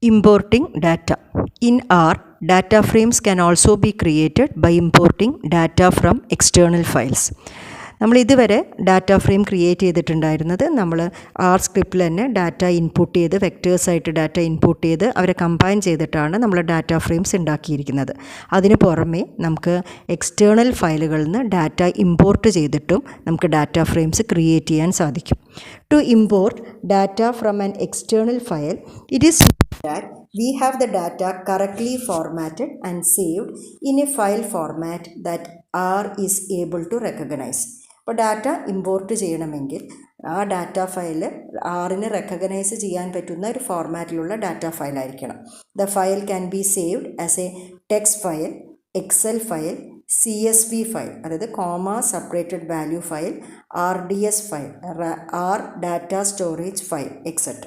Importing data. In R, data frames can also be created by importing data from external files. നമ്മൾ ഇതുവരെ data frame create ചെയ്തിട്ടുണ്ടായിരുന്നത് നമ്മൾ R സ്ക്രിപ്റ്റിൽ തന്നെ data input ചെയ്ത് വെക്റ്റേഴ്സായിട്ട് data input ചെയ്ത് അവരെ കമ്പൈൻ ചെയ്തിട്ടാണ് നമ്മൾ ഡാറ്റ ഫ്രെയിംസ് ഉണ്ടാക്കിയിരിക്കുന്നത്. അതിന് പുറമെ നമുക്ക് എക്സ്റ്റേണൽ ഫയലുകളിൽ നിന്ന് ഡാറ്റ ഇമ്പോർട്ട് ചെയ്തിട്ടും നമുക്ക് ഡാറ്റ ഫ്രെയിംസ് ക്രിയേറ്റ് ചെയ്യാൻ സാധിക്കും. To import data from an external file, it is that we have the data correctly formatted and saved in a file format that R is able to recognize. അപ്പോൾ data import ചെയ്യണമെങ്കിൽ ആ data file ആറിന് recognize ചെയ്യാൻ പറ്റുന്ന ഒരു ഫോർമാറ്റിലുള്ള data ഫയലായിരിക്കണം. The file can be saved as a text file, excel file, CSV file, അതായത് comma separated value file, RDS file, R data storage file, etcetera.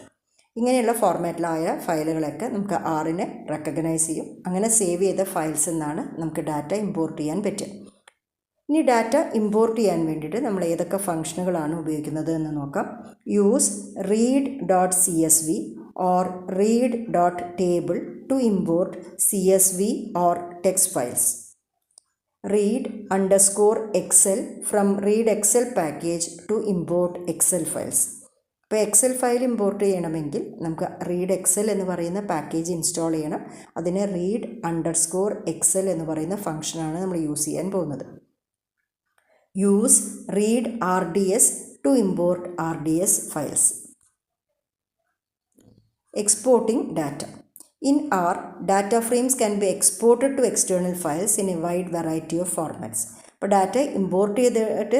ഇങ്ങനെയുള്ള ഫോർമാറ്റിലായ ഫയലുകളൊക്കെ നമുക്ക് ആറിനെ റെക്കഗ്നൈസ് ചെയ്യും. അങ്ങനെ സേവ് ചെയ്ത ഫയൽസിൽ നിന്നാണ് നമുക്ക് ഡാറ്റ ഇമ്പോർട്ട് ചെയ്യാൻ പറ്റുക. ഇനി ഡാറ്റ ഇമ്പോർട്ട് ചെയ്യാൻ വേണ്ടിയിട്ട് നമ്മൾ ഏതൊക്കെ ഫംഗ്ഷനുകളാണ് ഉപയോഗിക്കുന്നത് എന്ന് നോക്കാം. Use read.csv or read.table to import CSV or text files. read_excel from read excel package to import excel files. ഇപ്പോൾ എക്സൽ ഫയൽ ഇമ്പോർട്ട് ചെയ്യണമെങ്കിൽ നമുക്ക് റീഡ് എക്സൽ എന്ന് പറയുന്ന പാക്കേജ് ഇൻസ്റ്റാൾ ചെയ്യണം. അതിന് read_excel എന്ന് പറയുന്ന ഫംഗ്ഷനാണ് നമ്മൾ യൂസ് ചെയ്യാൻ പോകുന്നത്. Use read_rds to import RDS files. Exporting data. In R, data frames can be exported to external files in a wide variety of formats. അപ്പോൾ ഡാറ്റ ഇമ്പോർട്ട് ചെയ്തിട്ട്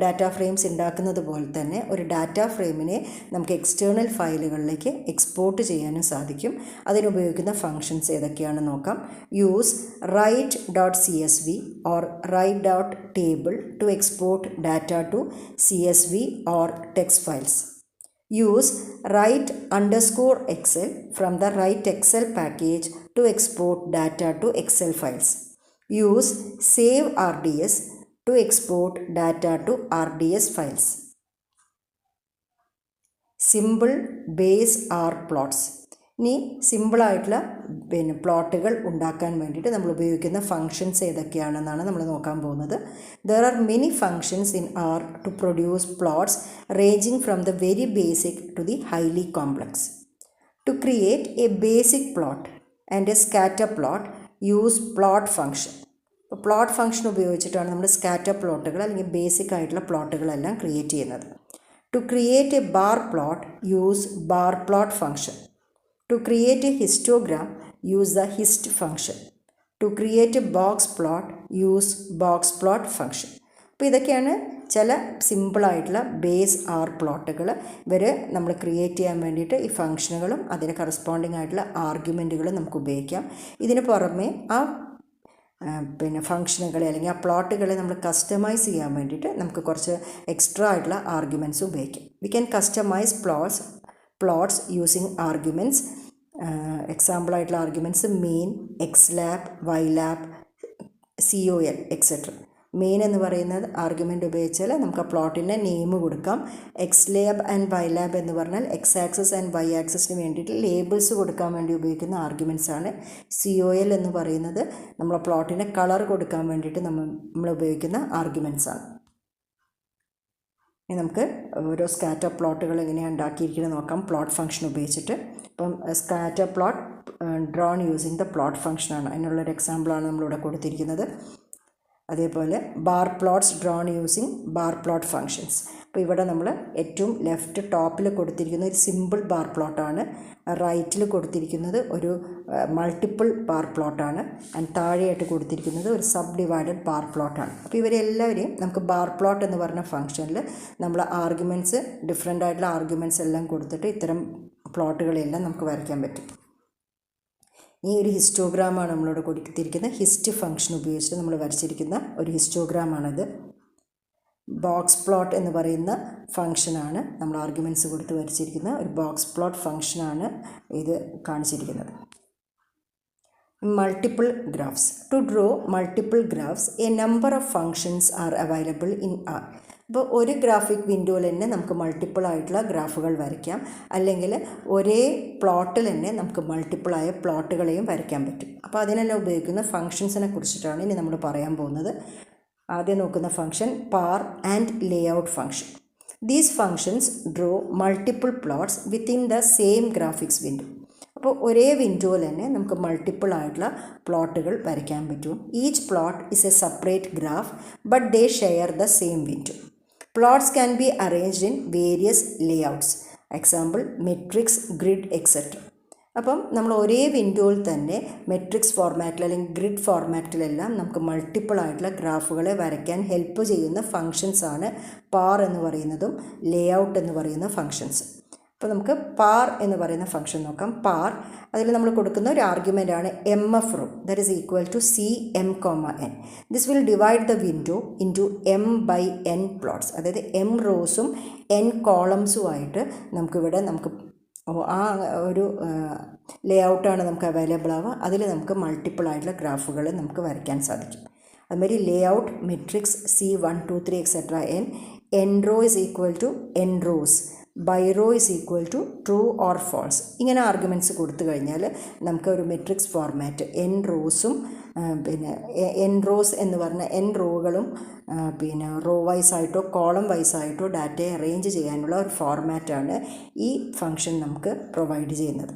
ഡാറ്റ ഫ്രെയിംസ് ഉണ്ടാക്കുന്നത് പോലെ തന്നെ ഒരു ഡാറ്റ ഫ്രെയിമിനെ നമുക്ക് എക്സ്റ്റേണൽ ഫയലുകളിലേക്ക് എക്സ്പോർട്ട് ചെയ്യാനും സാധിക്കും. അതിനുപയോഗിക്കുന്ന functions ഏതൊക്കെയാണെന്ന് നോക്കാം. Use write.csv or write.table to export data to CSV or text files. Use write_excel from the write excel package to export data to Excel files. Use save RDS to export data to RDS files. Simple base R plots. ഇനി സിമ്പിളായിട്ടുള്ള പ്ലോട്ടുകൾ ഉണ്ടാക്കാൻ വേണ്ടിയിട്ട് നമ്മൾ ഉപയോഗിക്കുന്ന functions ഏതൊക്കെയാണെന്നാണ് നമ്മൾ നോക്കാൻ പോകുന്നത്. There are many functions in R to produce plots ranging from the very basic to the highly complex. To create a basic plot and a scatter plot, use plot function. അപ്പോൾ plot function ഉപയോഗിച്ചിട്ടാണ് നമ്മൾ scatter പ്ലോട്ടുകൾ അല്ലെങ്കിൽ basic ആയിട്ടുള്ള പ്ലോട്ടുകളെല്ലാം create ചെയ്യുന്നത്. To create a bar plot, use bar plot function. To create a histogram, use the hist function. To create a box plot, use box plot function. അപ്പോൾ ഇതൊക്കെയാണ് ചില സിമ്പിളായിട്ടുള്ള ബേസ് ആർ പ്ലോട്ടുകൾ. ഇവർ നമ്മൾ ക്രിയേറ്റ് ചെയ്യാൻ വേണ്ടിയിട്ട് ഈ ഫങ്ഷനുകളും അതിന് കറസ്പോണ്ടിങ് ആയിട്ടുള്ള ആർഗ്യുമെൻറ്റുകളും നമുക്ക് ഉപയോഗിക്കാം. ഇതിന് പുറമെ ആ ഫങ്ഷനുകളെ അല്ലെങ്കിൽ ആ പ്ലോട്ടുകളെ നമ്മൾ കസ്റ്റമൈസ് ചെയ്യാൻ വേണ്ടിയിട്ട് നമുക്ക് കുറച്ച് എക്സ്ട്രാ ആയിട്ടുള്ള ആർഗ്യുമെൻറ്റ്സ് ഉപയോഗിക്കാം. We can customize plots using arguments. Example ആയിട്ടുള്ള arguments main, xlab, ylab, col, എക്സെട്ര. മെയിൻ എന്ന് പറയുന്നത് ആർഗ്യുമെൻ്റ് ഉപയോഗിച്ചാൽ നമുക്ക് ആ പ്ലോട്ടിൻ്റെ നെയിം കൊടുക്കാം. xlab ആൻഡ് ylab എന്ന് പറഞ്ഞാൽ x ആക്സിസ് ആൻഡ് y ആക്സിസിന് വേണ്ടിയിട്ട് ലേബിൾസ് കൊടുക്കാൻ വേണ്ടി ഉപയോഗിക്കുന്ന ആർഗ്യുമെൻറ്റ്സ് ആണ്. col എന്ന് പറയുന്നത് നമ്മളെ പ്ലോട്ടിൻ്റെ കളർ കൊടുക്കാൻ വേണ്ടിയിട്ട് നമ്മൾ ഉപയോഗിക്കുന്ന ആർഗ്യുമെൻറ്റ്സ് ആണ്. ഇനി നമുക്ക് ഓരോ സ്കാറ്റർ പ്ലോട്ടുകൾ എങ്ങനെയാണ് ഉണ്ടാക്കിയിരിക്കുന്നത് നോക്കാം പ്ലോട്ട് ഫംഗ്ഷൻ ഉപയോഗിച്ചിട്ട്. അപ്പം scatter plot drone using the plot ഫംഗ്ഷനാണ്. അതിനുള്ളൊരു എക്സാമ്പിളാണ് നമ്മളിവിടെ കൊടുത്തിരിക്കുന്നത്. അതേപോലെ bar plots drone using bar plot functions. അപ്പോൾ ഇവിടെ നമ്മൾ ഏറ്റവും ലെഫ്റ്റ് ടോപ്പിൽ കൊടുത്തിരിക്കുന്ന ഒരു സിമ്പിൾ ബാർ പ്ലോട്ടാണ്. റൈറ്റിൽ കൊടുത്തിരിക്കുന്നത് ഒരു മൾട്ടിപ്പിൾ ബാർ പ്ലോട്ടാണ്. ആൻഡ് താഴെയായിട്ട് കൊടുത്തിരിക്കുന്നത് ഒരു സബ് ഡിവൈഡഡ് ബാർ പ്ലോട്ടാണ്. അപ്പോൾ ഇവരെല്ലാവരെയും നമുക്ക് ബാർ പ്ലോട്ട് എന്ന് പറഞ്ഞ ഫംഗ്ഷനിൽ നമ്മൾ ആർഗ്യുമെൻറ്റ്സ് ഡിഫറെൻ്റ് ആയിട്ടുള്ള ആർഗ്യുമെൻറ്റ്സ് എല്ലാം കൊടുത്തിട്ട് ഇത്തരം പ്ലോട്ടുകളെല്ലാം നമുക്ക് വരയ്ക്കാൻ പറ്റും. ഈ ഒരു ഹിസ്റ്റോഗ്രാമാണ് നമ്മളിവിടെ കൊടുത്തിരിക്കുന്ന ഹിസ്റ്റ് ഫംഗ്ഷൻ ഉപയോഗിച്ചിട്ട് നമ്മൾ വരച്ചിരിക്കുന്ന ഒരു ഹിസ്റ്റോഗ്രാമാണിത്. ബോക്സ് പ്ലോട്ട് എന്ന് പറയുന്ന ഫംഗ്ഷനാണ് നമ്മൾ ആർഗ്യുമെൻറ്റ്സ് കൊടുത്ത് വരച്ചിരിക്കുന്ന ഒരു ബോക്സ് പ്ലോട്ട് ഫംഗ്ഷനാണ് ഇത് കാണിച്ചിരിക്കുന്നത്. Multiple graphs. To draw multiple graphs a number of functions are available in R. അപ്പോൾ ഒരു ഗ്രാഫിക് വിൻഡോയിൽ തന്നെ നമുക്ക് മൾട്ടിപ്പിൾ ആയിട്ടുള്ള ഗ്രാഫുകൾ വരയ്ക്കാം, അല്ലെങ്കിൽ ഒരേ പ്ലോട്ടിൽ തന്നെ നമുക്ക് മൾട്ടിപ്പിളായ പ്ലോട്ടുകളെയും വരയ്ക്കാൻ പറ്റും. അപ്പോൾ അതിനെല്ലാം ഉപയോഗിക്കുന്ന ഫങ്ഷൻസിനെ കുറിച്ചിട്ടാണ് ഇനി നമ്മൾ പറയാൻ പോകുന്നത്. ആദ്യം നോക്കുന്ന function par and layout function. These functions draw multiple plots within the same graphics window. അപ്പോൾ ഒരേ വിൻഡോയിൽ തന്നെ നമുക്ക് മൾട്ടിപ്പിൾ ആയിട്ടുള്ള പ്ലോട്ടുകൾ വരയ്ക്കാൻ പറ്റും. Each plot is a separate graph but they share the same window. Plots can be arranged in various layouts, example matrix, grid, etcetera. അപ്പം നമ്മൾ ഒരേ വിൻഡോയിൽ തന്നെ മെട്രിക്സ് ഫോർമാറ്റിൽ അല്ലെങ്കിൽ ഗ്രിഡ് ഫോർമാറ്റിലെല്ലാം നമുക്ക് മൾട്ടിപ്പിൾ ആയിട്ടുള്ള ഗ്രാഫുകളെ വരയ്ക്കാൻ ഹെൽപ്പ് ചെയ്യുന്ന ഫങ്ഷൻസാണ് പാർ എന്ന് പറയുന്നതും ലേഔട്ട് എന്ന് പറയുന്ന ഫങ്ഷൻസ്. അപ്പോൾ നമുക്ക് പാർ എന്ന് പറയുന്ന ഫംഗ്ഷൻ നോക്കാം. പാർ, അതിൽ നമ്മൾ കൊടുക്കുന്ന ഒരു ആർഗ്യുമെൻ്റ് ആണ് f row, that is equal to C M comma N. This will divide the window into M by N plots. അതായത് എം റോസും എൻ കോളംസുമായിട്ട് നമുക്കിവിടെ ആ ഒരു ലേഔട്ടാണ് നമുക്ക് അവൈലബിൾ ആവുക. അതിൽ നമുക്ക് മൾട്ടിപ്പിൾ ആയിട്ടുള്ള ഗ്രാഫുകൾ നമുക്ക് വരയ്ക്കാൻ സാധിക്കും. അതുമാതിരി layout matrix C1 2 3 etcetera N row is equal to N rows, by row is equal to true or false. ഇങ്ങനെ ആർഗ്യുമെൻറ്റ്സ് കൊടുത്തു കഴിഞ്ഞാൽ നമുക്ക് ഒരു മെട്രിക്സ് ഫോർമാറ്റ് എൻ റോസും പിന്നെ എൻ റോസ് എന്ന് പറഞ്ഞ എൻ റോകളും പിന്നെ റോ വൈസായിട്ടോ കോളം വൈസായിട്ടോ ഡാറ്റയെ അറേഞ്ച് ചെയ്യാനുള്ള ഒരു ഫോർമാറ്റാണ് ഈ ഫംഗ്ഷൻ നമുക്ക് പ്രൊവൈഡ് ചെയ്യുന്നത്.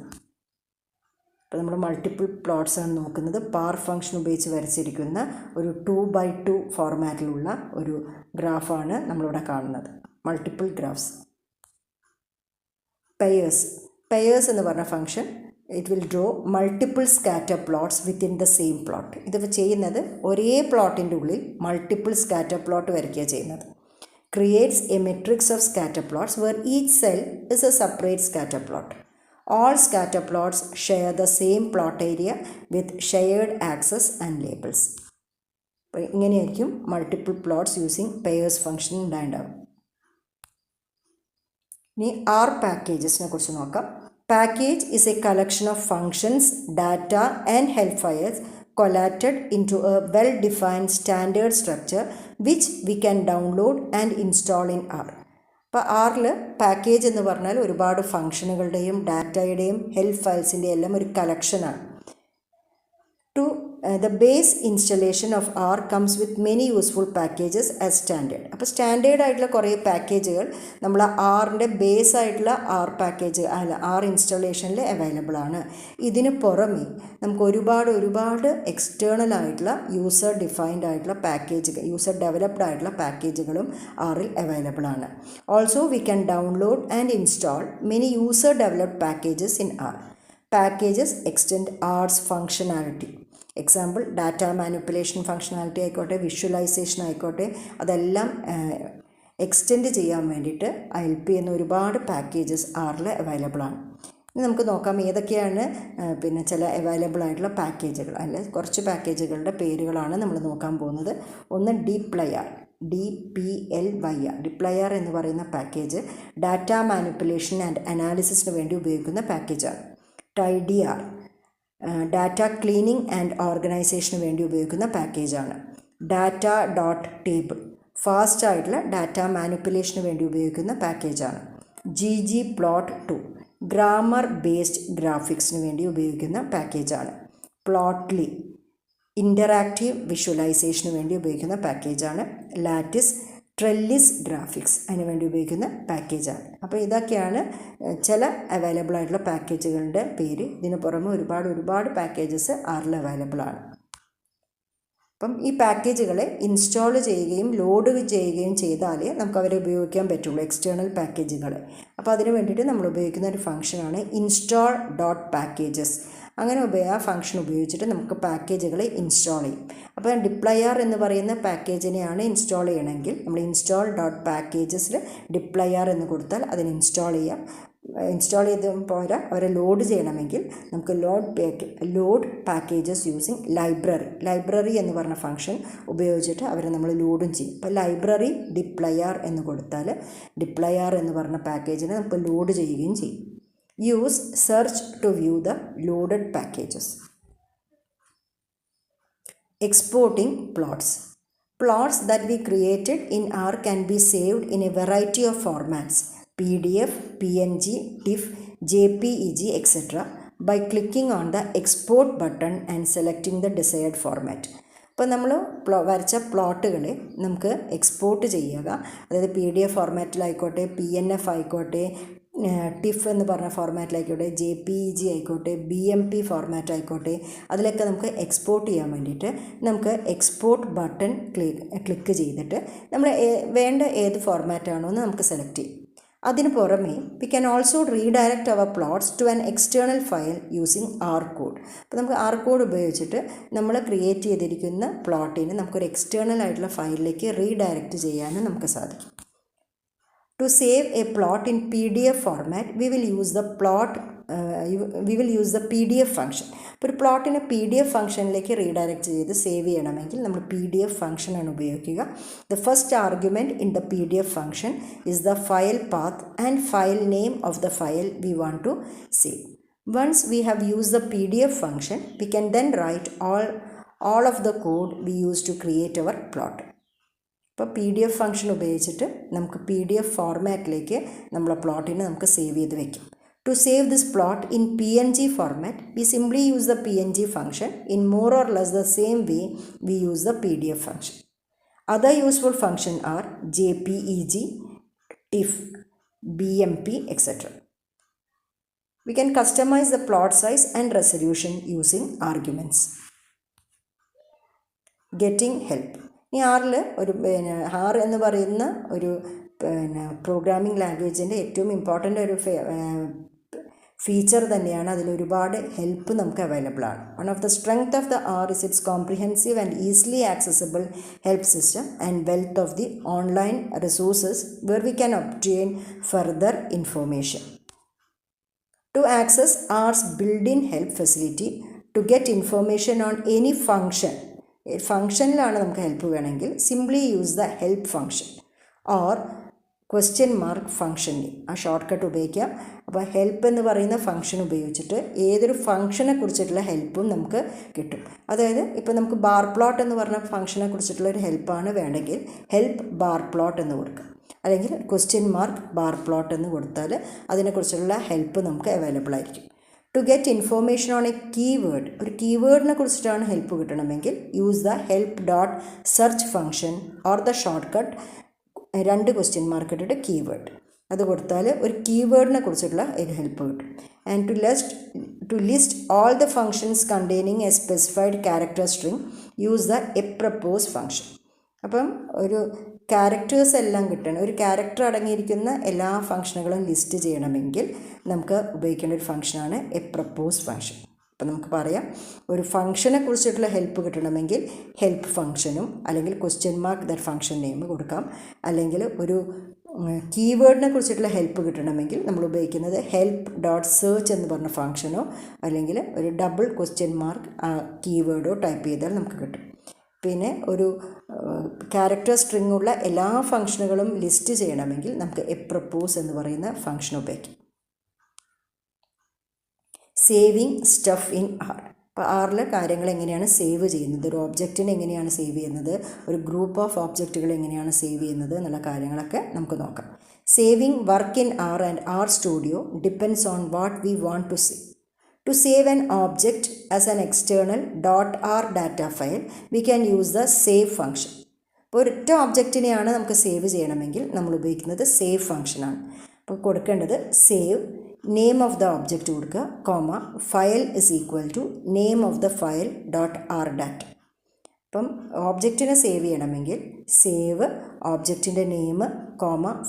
അപ്പോൾ നമ്മൾ മൾട്ടിപ്പിൾ പ്ലോട്ട്സ് ആണ് നോക്കുന്നത്. പാർ ഫംഗ്ഷൻ ഉപയോഗിച്ച് വരച്ചിരിക്കുന്ന ഒരു 2x2 ഫോർമാറ്റിലുള്ള ഒരു ഗ്രാഫാണ് നമ്മളിവിടെ കാണുന്നത്, മൾട്ടിപ്പിൾ ഗ്രാഫ്സ്. പെയേഴ്സ് എന്ന് പറഞ്ഞ function it will draw multiple scatter plots within the same plot. ഇത് ചെയ്യുന്നത് ഒരേ പ്ലോട്ടിൻ്റെ ഉള്ളിൽ മൾട്ടിപ്പിൾ സ്കാറ്റർ പ്ലോട്ട് വരയ്ക്കുക ചെയ്യുന്നത്. Creates a matrix of scatter plots where each cell is a separate scatter plot. All scatter plots share the same plot area with shared axes and labels. അപ്പോൾ ഇങ്ങനെയായിരിക്കും multiple plots using pairs function ഉണ്ടായിട്ടുണ്ടാവും. ഇനി R പാക്കേജസിനെ കുറിച്ച് നോക്കാം. Package is a collection of functions, data and help files collated into a well-defined standard structure which we can download and install in R. അപ്പോൾ ആറിൽ package എന്ന് പറഞ്ഞാൽ ഒരുപാട് ഫംഗ്ഷനുകളുടെയും ഡാറ്റയുടെയും ഹെൽപ്പ് ഫയൽസിൻ്റെ എല്ലാം ഒരു കളക്ഷനാണ്. The base installation of R comes with many useful packages as standard. അപ്പോൾ standard ആയിട്ടുള്ള കുറേ പാക്കേജുകൾ നമ്മൾ ആറിൻ്റെ ബേസ് ആയിട്ടുള്ള ആർ പാക്കേജ് ആർ ഇൻസ്റ്റാളേഷനിൽ അവൈലബിൾ ആണ്. ഇതിന് പുറമേ നമുക്ക് ഒരുപാട് എക്സ്റ്റേണൽ ആയിട്ടുള്ള യൂസർ ഡിഫൈൻഡ് ആയിട്ടുള്ള പാക്കേജുകൾ, യൂസർ ഡെവലപ്ഡ് ആയിട്ടുള്ള പാക്കേജുകളും ആറിൽ അവൈലബിൾ ആണ്. Also we can download and install many user developed packages in R. Packages extend R's functionality. Example data manipulation functionality ആയിക്കോട്ടെ, വിഷ്വലൈസേഷൻ ആയിക്കോട്ടെ, അതെല്ലാം എക്സ്റ്റെൻഡ് ചെയ്യാൻ വേണ്ടിയിട്ട് ഹെൽപ്പ് ചെയ്യുന്ന ഒരുപാട് പാക്കേജസ് ആറിൽ അവൈലബിൾ ആണ്. ഇനി നമുക്ക് നോക്കാം ഏതൊക്കെയാണ് പിന്നെ ചില അവൈലബിൾ ആയിട്ടുള്ള പാക്കേജുകൾ. അല്ലെ കുറച്ച് പാക്കേജുകളുടെ പേരുകളാണ് നമ്മൾ നോക്കാൻ പോകുന്നത്. ഒന്ന് ഡിപ്ലയർ, DPLYR. ഡിപ്ലയർ എന്ന് പറയുന്ന പാക്കേജ് ഡാറ്റ മാനിപ്പുലേഷൻ ആൻഡ് അനാലിസിസിന് വേണ്ടി ഉപയോഗിക്കുന്ന പാക്കേജാണ്. TidyR ഡാറ്റ ക്ലീനിങ് ആൻഡ് ഓർഗനൈസേഷന് വേണ്ടി ഉപയോഗിക്കുന്ന പാക്കേജാണ്. data.table ഫാസ്റ്റ് ആയിട്ടുള്ള ഡാറ്റ മാനിപ്പുലേഷന് വേണ്ടി ഉപയോഗിക്കുന്ന പാക്കേജാണ്. ggplot2 ഗ്രാമർ ബേസ്ഡ് ഗ്രാഫിക്സിന് വേണ്ടി ഉപയോഗിക്കുന്ന പാക്കേജാണ്. പ്ലോട്ട്ലി ഇൻ്ററാക്റ്റീവ് വിഷ്വലൈസേഷന് വേണ്ടി ഉപയോഗിക്കുന്ന പാക്കേജാണ്. ലാറ്റിസ് ട്രെല്ലിസ് ഗ്രാഫിക്സ് അതിന് വേണ്ടി ഉപയോഗിക്കുന്ന പാക്കേജാണ്. അപ്പോൾ ഇതൊക്കെയാണ് ചില അവൈലബിൾ ആയിട്ടുള്ള പാക്കേജുകളുടെ പേര്. ഇതിന് പുറമെ ഒരുപാട് പാക്കേജസ് ആറിൽ അവൈലബിൾ ആണ്. അപ്പം ഈ പാക്കേജുകളെ ഇൻസ്റ്റാൾ ചെയ്യുകയും ലോഡ് ചെയ്യുകയും ചെയ്താലേ നമുക്ക് അവരെ ഉപയോഗിക്കാൻ പറ്റുള്ളൂ, എക്സ്റ്റേണൽ പാക്കേജുകളെ. അപ്പോൾ അതിന് വേണ്ടിയിട്ട് നമ്മൾ ഉപയോഗിക്കുന്ന ഒരു ഫംഗ്ഷനാണ് install.packages. അങ്ങനെ ആ ഫംഗ്ഷൻ ഉപയോഗിച്ചിട്ട് നമുക്ക് പാക്കേജുകളെ ഇൻസ്റ്റാൾ ചെയ്യും. അപ്പോൾ ഡിപ്ലയർ എന്ന് പറയുന്ന പാക്കേജിനെയാണ് ഇൻസ്റ്റാൾ ചെയ്യണമെങ്കിൽ നമ്മൾ install.packagesൽ ഡിപ്ലയർ എന്ന് കൊടുത്താൽ അതിന് ഇൻസ്റ്റാൾ ചെയ്യാം. ഇൻസ്റ്റാൾ ചെയ്ത് പോരാ, അവരെ ലോഡ് ചെയ്യണമെങ്കിൽ നമുക്ക് ലോഡ് പാക്കേജസ് യൂസിങ് ലൈബ്രറി എന്ന് പറഞ്ഞ ഫംഗ്ഷൻ ഉപയോഗിച്ചിട്ട് അവരെ നമ്മൾ ലോഡും ചെയ്യും. അപ്പോൾ ലൈബ്രറി ഡിപ്ലയർ എന്ന് കൊടുത്താൽ ഡിപ്ലയർ എന്ന് പറഞ്ഞ പാക്കേജിനെ നമുക്ക് ലോഡ് ചെയ്യുകയും ചെയ്യും. Use search to view the loaded packages. Exporting plots. Plots that we created in R can be saved in a variety of formats: PDF, PNG, TIFF, JPEG, etc. by clicking on the export button and selecting the desired format. അപ്പോൾ നമ്മൾ വരച്ച പ്ലോട്ടുകളെ നമുക്ക് export ചെയ്യുക. അതായത് PDF ഫോർമാറ്റിലായിക്കോട്ടെ, PNF ആയിക്കോട്ടെ, TIFF എന്ന് പറഞ്ഞ ഫോർമാറ്റിലായിക്കോട്ടെ, JPEG ആയിക്കോട്ടെ, BMP ഫോർമാറ്റ് ആയിക്കോട്ടെ, അതിലൊക്കെ നമുക്ക് എക്സ്പോർട്ട് ചെയ്യാൻ വേണ്ടിയിട്ട് നമുക്ക് എക്സ്പോർട്ട് ബട്ടൺ ക്ലിക്ക് ചെയ്തിട്ട് നമ്മൾ വേണ്ട ഏത് ഫോർമാറ്റാണോ എന്ന് നമുക്ക് സെലക്ട് ചെയ്യും. അതിന് പുറമെ we can also redirect our plots to an external file using R code. അപ്പോൾ നമുക്ക് R കോഡ് ഉപയോഗിച്ചിട്ട് നമ്മൾ ക്രിയേറ്റ് ചെയ്തിരിക്കുന്ന പ്ലോട്ടിന് നമുക്കൊരു എക്സ്റ്റേണൽ ആയിട്ടുള്ള ഫയലിലേക്ക് റീഡയറക്റ്റ് ചെയ്യാനും നമുക്ക് സാധിക്കും. To save a plot in PDF format, we will use the PDF function. അപ്പോൾ ഒരു പ്ലോട്ടിനെ PDF ഫംഗ്ഷനിലേക്ക് റീഡയറക്റ്റ് ചെയ്ത് സേവ് ചെയ്യണമെങ്കിൽ നമ്മൾ PDF ഫംഗ്ഷനാണ് ഉപയോഗിക്കുക. The first argument in the PDF function is the file path and file name of the file we want to save. Once we have used the PDF function, we can then write all of the code we use to create our plot. ഇപ്പോൾ PDF function ഉപയോഗിച്ചിട്ട് നമുക്ക് PDF ഫോർമാറ്റിലേക്ക് നമ്മളെ പ്ലോട്ടിനെ നമുക്ക് save ചെയ്ത് വയ്ക്കും. To save this plot in PNG format, we simply use the PNG function in more or less the same way we use the PDF function. Other useful functions are JPEG, TIFF, BMP, etc. We can customize the plot size and resolution using arguments. Getting help. ഈ R എന്ന് പറയുന്ന ഒരു programming ലാംഗ്വേജിൻ്റെ ഏറ്റവും important ഒരു feature തന്നെയാണ്. അതിലൊരുപാട് help നമുക്ക് available ആണ്. One of the strength of the R is it's comprehensive and easily accessible help system and wealth of the online resources were we can obtain further information. To access R's built-in help facility, to get information on any function, ഫംഗ്ഷനിലാണ് നമുക്ക് help വേണമെങ്കിൽ simply use the help function or ? ഫംഗ്ഷനിൽ ആ short cut ഉപയോഗിക്കാം. അപ്പോൾ help എന്ന് പറയുന്ന function ഉപയോഗിച്ചിട്ട് ഏതൊരു ഫംഗ്ഷനെ കുറിച്ചിട്ടുള്ള ഹെൽപ്പും നമുക്ക് കിട്ടും. അതായത് ഇപ്പോൾ നമുക്ക് ബാർ പ്ലോട്ട് എന്ന് പറഞ്ഞ ഫംഗ്ഷനെ കുറിച്ചിട്ടുള്ള ഒരു ഹെൽപ്പാണ് വേണമെങ്കിൽ ഹെൽപ്പ് ബാർ പ്ലോട്ട് എന്ന് കൊടുക്കാം. അല്ലെങ്കിൽ ? ബാർ പ്ലോട്ട് എന്ന് കൊടുത്താൽ അതിനെക്കുറിച്ചുള്ള ഹെൽപ്പ് നമുക്ക് അവൈലബിൾ ആയിരിക്കും. To get information on a keyword, ഒരു കീവേഡിനെ കുറിച്ചിട്ടാണ് ഹെൽപ്പ് കിട്ടണമെങ്കിൽ use the help dot search function or the shortcut ഇട്ടിട്ട് കീവേഡ് അത് കൊടുത്താൽ ഒരു കീവേഡിനെ കുറിച്ചിട്ടുള്ള ഒരു ഹെൽപ്പ് കിട്ടും. And to list all the functions containing a specified character string use the apropos function. അപ്പം ഒരു ക്യാരക്ടേഴ്സ് എല്ലാം കിട്ടണം, ഒരു ക്യാരക്ടർ അടങ്ങിയിരിക്കുന്ന എല്ലാ ഫംഗ്ഷനുകളും ലിസ്റ്റ് ചെയ്യണമെങ്കിൽ നമുക്ക് ഉപയോഗിക്കേണ്ട ഒരു ഫംഗ്ഷനാണ് എപ്രപ്പോസ് ഫംഗ്ഷൻ. അപ്പം നമുക്ക് പറയാം, ഒരു ഫംഗ്ഷനെ കുറിച്ചിട്ടുള്ള ഹെൽപ്പ് കിട്ടണമെങ്കിൽ ഹെൽപ്പ് ഫംഗ്ഷനും അല്ലെങ്കിൽ ? ദ ഫംഗ്ഷൻ നെയിം കൊടുക്കാം. അല്ലെങ്കിൽ ഒരു കീവേഡിനെ കുറിച്ചിട്ടുള്ള ഹെൽപ്പ് കിട്ടണമെങ്കിൽ നമ്മൾ ഉപയോഗിക്കുന്നത് ഹെൽപ്പ് ഡോട്ട് സെർച്ച് എന്ന് പറഞ്ഞ ഫംഗ്ഷനോ അല്ലെങ്കിൽ ഒരു ഡബിൾ ? കീവേഡോ ടൈപ്പ് ചെയ്താൽ നമുക്ക് കിട്ടും. പിന്നെ ഒരു ക്യാരക്ടർ സ്ട്രിങ് ഉള്ള എല്ലാ ഫംഗ്ഷനുകളും ലിസ്റ്റ് ചെയ്യണമെങ്കിൽ നമുക്ക് എപ്രപ്പോസ് എന്ന് പറയുന്ന ഫംഗ്ഷൻ ഉപയോഗിക്കാം. Saving stuff in R. അപ്പോൾ ആറിൽ കാര്യങ്ങൾ എങ്ങനെയാണ് സേവ് ചെയ്യുന്നത്, ഒരു ഓബ്ജക്റ്റിനെ എങ്ങനെയാണ് സേവ് ചെയ്യുന്നത്, ഒരു ഗ്രൂപ്പ് ഓഫ് ഓബ്ജക്റ്റുകൾ എങ്ങനെയാണ് സേവ് ചെയ്യുന്നത് എന്നുള്ള കാര്യങ്ങളൊക്കെ നമുക്ക് നോക്കാം. Saving work in R and R studio depends on what we want to save. To save an object as an external .r data file, we can use the save function. അപ്പോൾ ഒരൊറ്റ ഒബ്ജക്റ്റിനെയാണ് നമുക്ക് save ചെയ്യണമെങ്കിൽ നമ്മൾ ഉപയോഗിക്കുന്നത് save ഫംഗ്ഷനാണ്. അപ്പോൾ കൊടുക്കേണ്ടത് save name of the object കൊടുക്കുക, file is equal to name of the file .r data. അപ്പം ഓബ്ജക്റ്റിനെ സേവ് ചെയ്യണമെങ്കിൽ സേവ് ഓബ്ജക്റ്റിൻ്റെ name,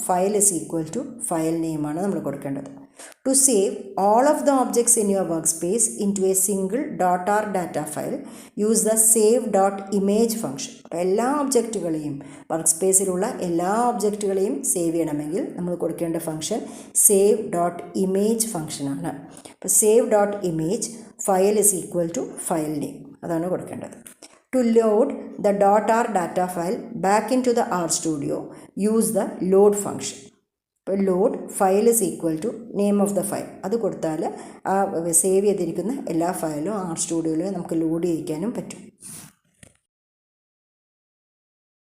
file is equal to file നെയിമാണ് നമ്മൾ കൊടുക്കേണ്ടത്. To save all of the objects in your workspace into a single .r data file, use the save.image function. അപ്പോൾ എല്ലാ ഒബ്ജക്റ്റുകളെയും work സ്പേസിലുള്ള എല്ലാ ഒബ്ജക്റ്റുകളെയും സേവ് ചെയ്യണമെങ്കിൽ നമ്മൾ കൊടുക്കേണ്ട ഫംഗ്ഷൻ save.image ഫംഗ്ഷനാണ്. അപ്പോൾ save.image file is equal to file name അതാണ് കൊടുക്കേണ്ടത്. To load the .r data file back into the R Studio, use the load function. ഇപ്പോൾ load file is equal to name of the file അത് കൊടുത്താൽ ആ save ചെയ്തിരിക്കുന്ന എല്ലാ ഫയലും R സ്റ്റുഡിയോയിൽ നമുക്ക് ലോഡ് ചെയ്യിക്കാനും പറ്റും.